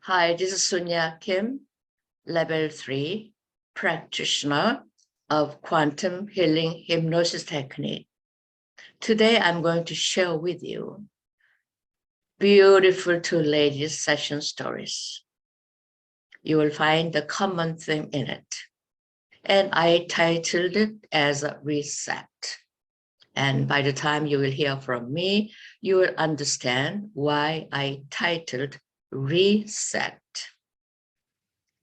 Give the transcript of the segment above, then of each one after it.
Hi, this is Soonja Kim, Level 3 practitioner of quantum healing hypnosis technique. Today, I'm going to share with you beautiful two ladies' session stories. You will find the common theme in it. And I titled it as a reset. And by the time you will hear from me, you will understand why I titled Reset.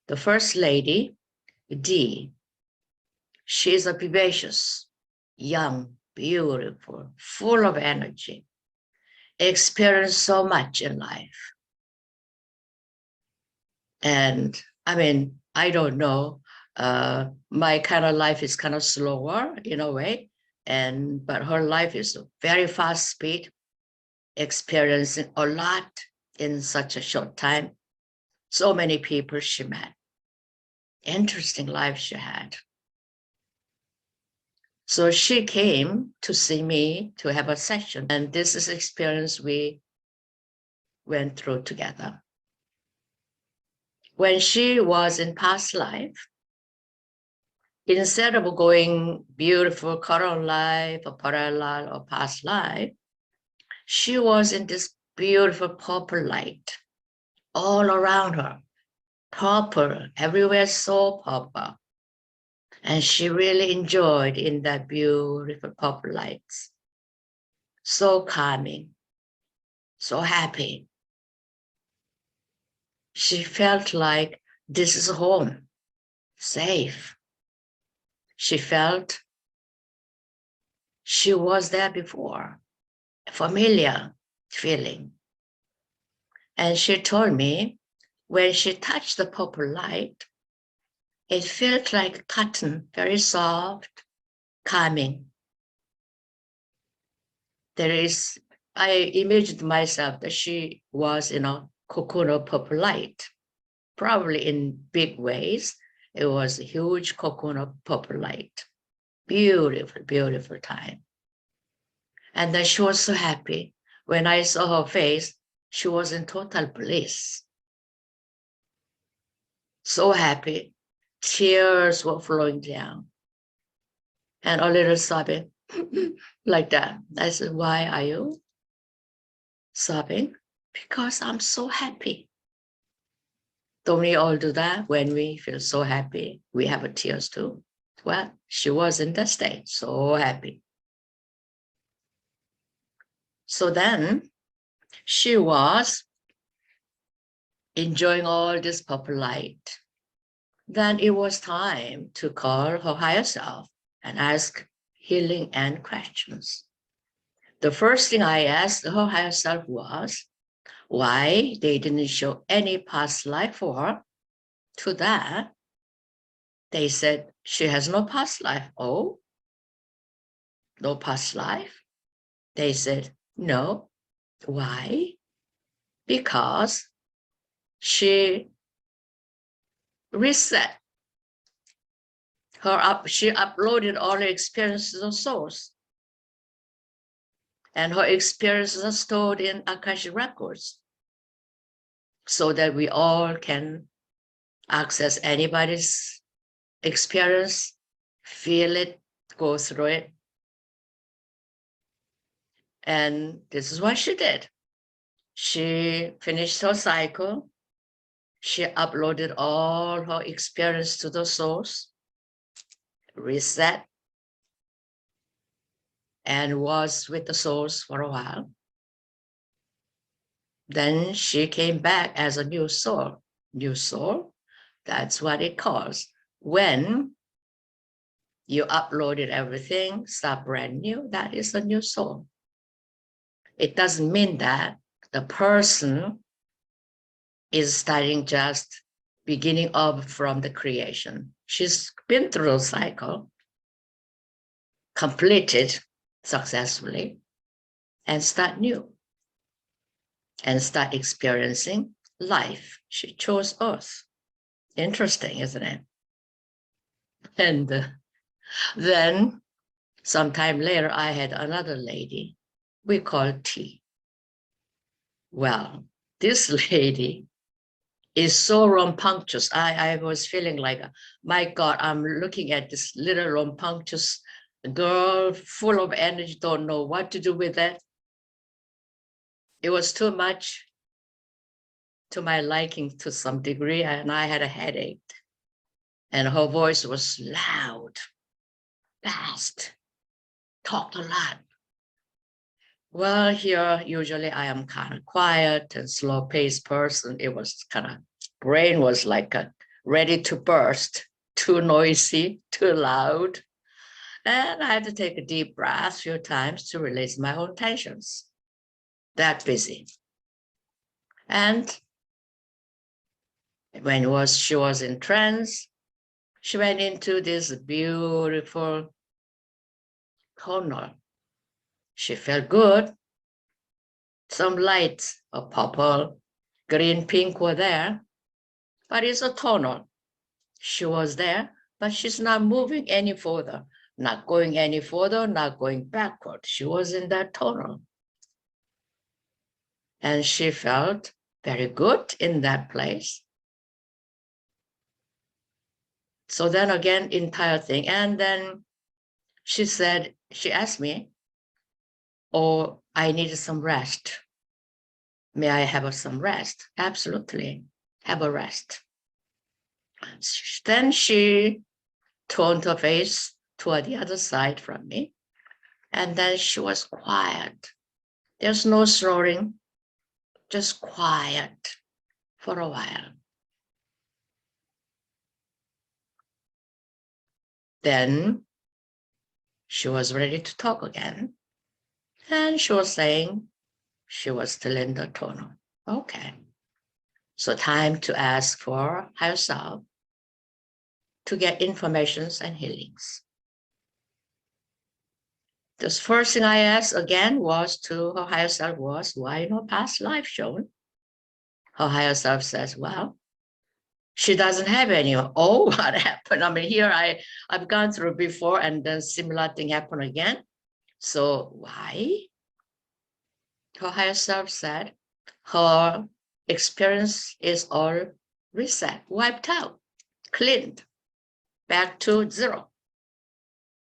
The first lady, D. She's a vivacious, young, beautiful, full of energy, experienced so much in life. And I mean, I don't know, my kind of life is kind of slower in a way, but her life is very fast speed, experiencing a lot in such a short time. So many people she met. Interesting life she had. So she came to see me to have a session, and this is experience we went through together. When she was in past life, instead of going beautiful current life or parallel or past life, she was in this beautiful purple light all around her, purple, everywhere so purple. And she really enjoyed in that beautiful purple lights. So calming, so happy. She felt like this is home, safe. She felt she was there before, a familiar feeling. And she told me when she touched the purple light, it felt like cotton, very soft, calming. I imagined myself that she was in a cocoon of purple light, probably in big ways. It was a huge cocoon of purple light. Beautiful, beautiful time. And then she was so happy. When I saw her face, she was in total bliss. So happy. Tears were flowing down. And a little sobbing like that. I said, why are you sobbing? Because I'm so happy. Don't we all do that when we feel so happy? We have tears too. Well, she was in that state, so happy. So then she was enjoying all this purple light. Then it was time to call her higher self and ask healing and questions. The first thing I asked her higher self was why they didn't show any past life for her. To that, they said she has no past life. Oh, no past life? They said, no. Why? Because she reset she uploaded all her experiences of souls. And her experiences are stored in Akashic records so that we all can access anybody's experience, feel it, go through it. And this is what she did. She finished her cycle. She uploaded all her experience to the source, reset, and was with the source for a while. Then she came back as a new soul. New soul, that's what it calls. When you uploaded everything, start brand new, that is a new soul. It doesn't mean that the person is starting just beginning up from the creation. She's been through a cycle, completed successfully, and start new and start experiencing life. She chose Earth. Interesting, isn't it? And then sometime later, I had another lady we call T. Well, this lady is so rambunctious. I was feeling like, my God, I'm looking at this little rambunctious girl full of energy, don't know what to do with it. It was too much to my liking to some degree, and I had a headache. And her voice was loud, fast, talked a lot. Well, here, usually I am kind of quiet and slow-paced person. It was kind of, brain was like ready to burst, too noisy, too loud. And I had to take a deep breath a few times to release my own tensions. That busy. And when she was in trance, she went into this beautiful tunnel. She felt good. Some lights of purple, green, pink were there, but it's a tunnel. She was there, but she's not moving any further, not going any further, not going backward. She was in that tunnel. And she felt very good in that place. So then again, entire thing. And then she asked me, oh, I needed some rest. May I have some rest? Absolutely, have a rest. Then she turned her face toward the other side from me. And then she was quiet. There's no snoring, just quiet for a while. Then she was ready to talk again. And she was saying she was still in the tunnel. Okay. So time to ask for higher self to get informations and healings. The first thing I asked again was to her higher self was, why no past life shown? Her higher self says, well, she doesn't have any. Oh, what happened? I mean, here I've gone through before and then similar thing happened again. So why? Her higher self said her experience is all reset, wiped out, cleaned, back to zero.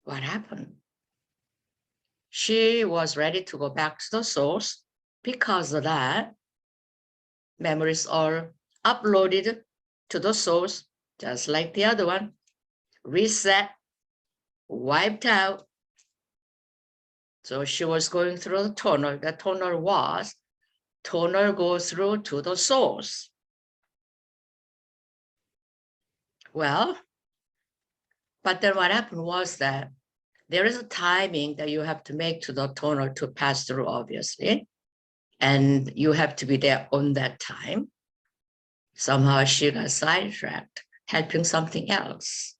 What happened? She was ready to go back to the source. Because of that, memories are uploaded to the source, just like the other one, reset, wiped out. So she was going through the tunnel. The tunnel goes through to the source. Well, but then what happened was that there is a timing that you have to make to the tunnel to pass through, obviously. And you have to be there on that time. Somehow she got sidetracked, helping something else.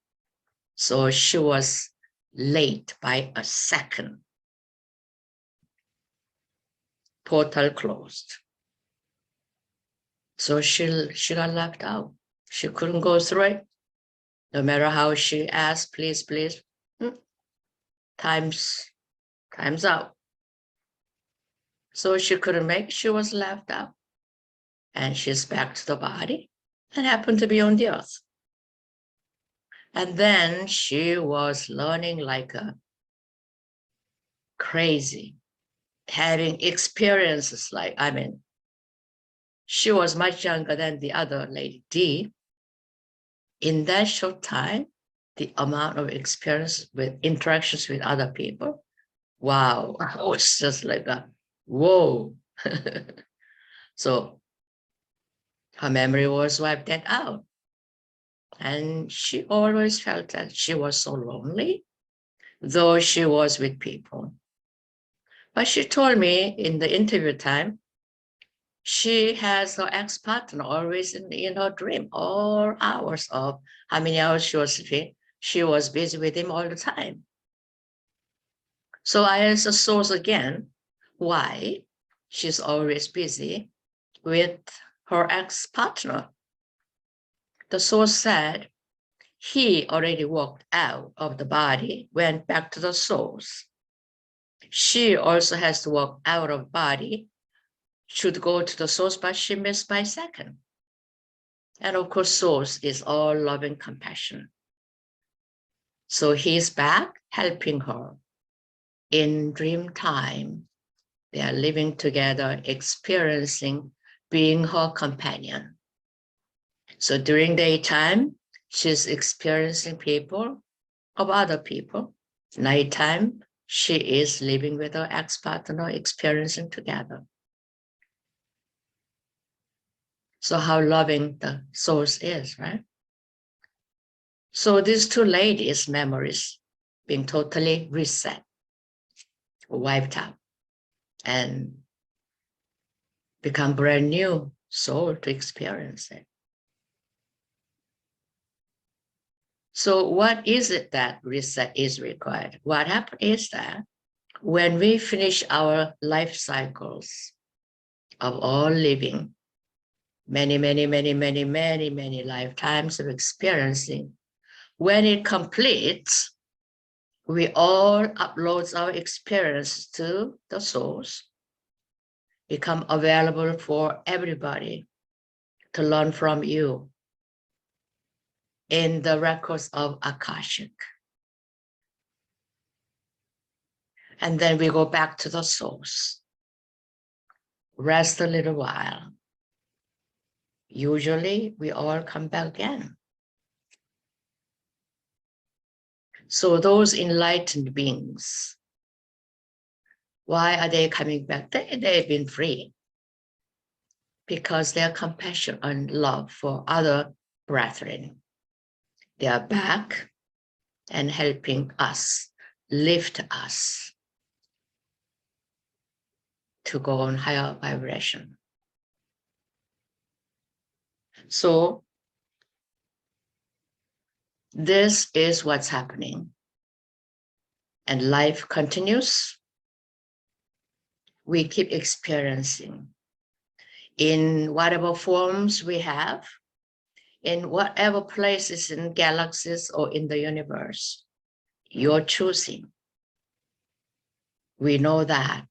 So she was late by a second. Portal closed. So she got left out. She couldn't go through it. No matter how she asked, please, please, time's out. So she couldn't make, she was left out. And she's back to the body and happened to be on the earth. And then she was learning like a crazy, having experiences like, I mean, she was much younger than the other lady, D. In that short time, the amount of experience with interactions with other people, wow, it was just like a, whoa. So her memory was wiped out. And she always felt that she was so lonely, though she was with people. But she told me in the interview time, she has her ex-partner always in her dream, all hours of how many hours she was sleeping. She was busy with him all the time. So I asked the source again, why she's always busy with her ex-partner. The source said he already walked out of the body, went back to the source. She also has to walk out of body, should go to the source, but she missed by a second. And of course, source is all love and compassion. So he's back helping her. In dream time, they are living together, experiencing being her companion. So during daytime, she's experiencing people of other people. Nighttime, she is living with her ex-partner, experiencing together. So how loving the source is, right? So these two ladies' memories being totally reset, wiped out, and become brand new soul to experience it. So what is it that reset is required? What happened is that when we finish our life cycles of all living, many lifetimes of experiencing, when it completes, we all upload our experience to the source, become available for everybody to learn from you in the records of Akashic. And then we go back to the source, rest a little while. Usually we all come back again. So those enlightened beings, why are they coming back? They've been free because their compassion and love for other brethren. They are back and helping us, lift us to go on higher vibration. So this is what's happening. And life continues. We keep experiencing in whatever forms we have, in whatever places in galaxies or in the universe, you're choosing. We know that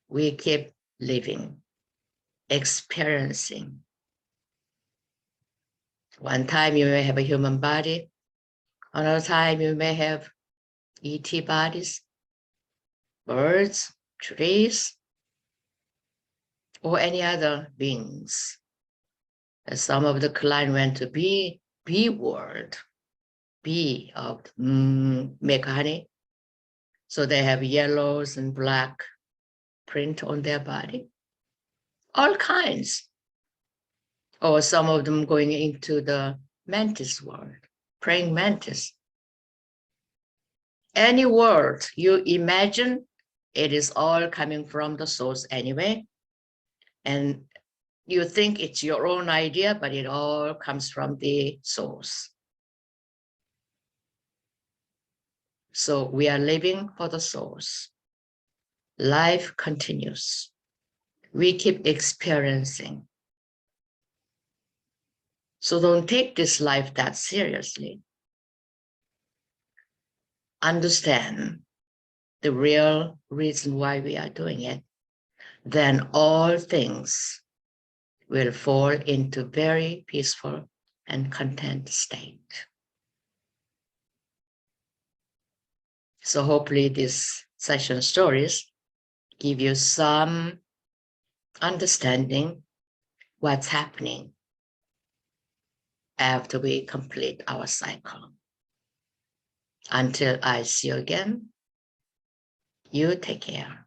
we keep living, experiencing. One time you may have a human body, another time you may have ET bodies, birds, trees, or any other beings. Some of the client went to bee world, bee of make honey. So they have yellows and black print on their body, all kinds. Or some of them going into the mantis world, praying mantis. Any world you imagine, it is all coming from the source anyway. And you think it's your own idea, but it all comes from the source. So we are living for the source. Life continues. We keep experiencing. So don't take this life that seriously. Understand the real reason why we are doing it. Then all things will fall into very peaceful and content state. So hopefully these session stories give you some understanding what's happening after we complete our cycle. Until I see you again, you take care.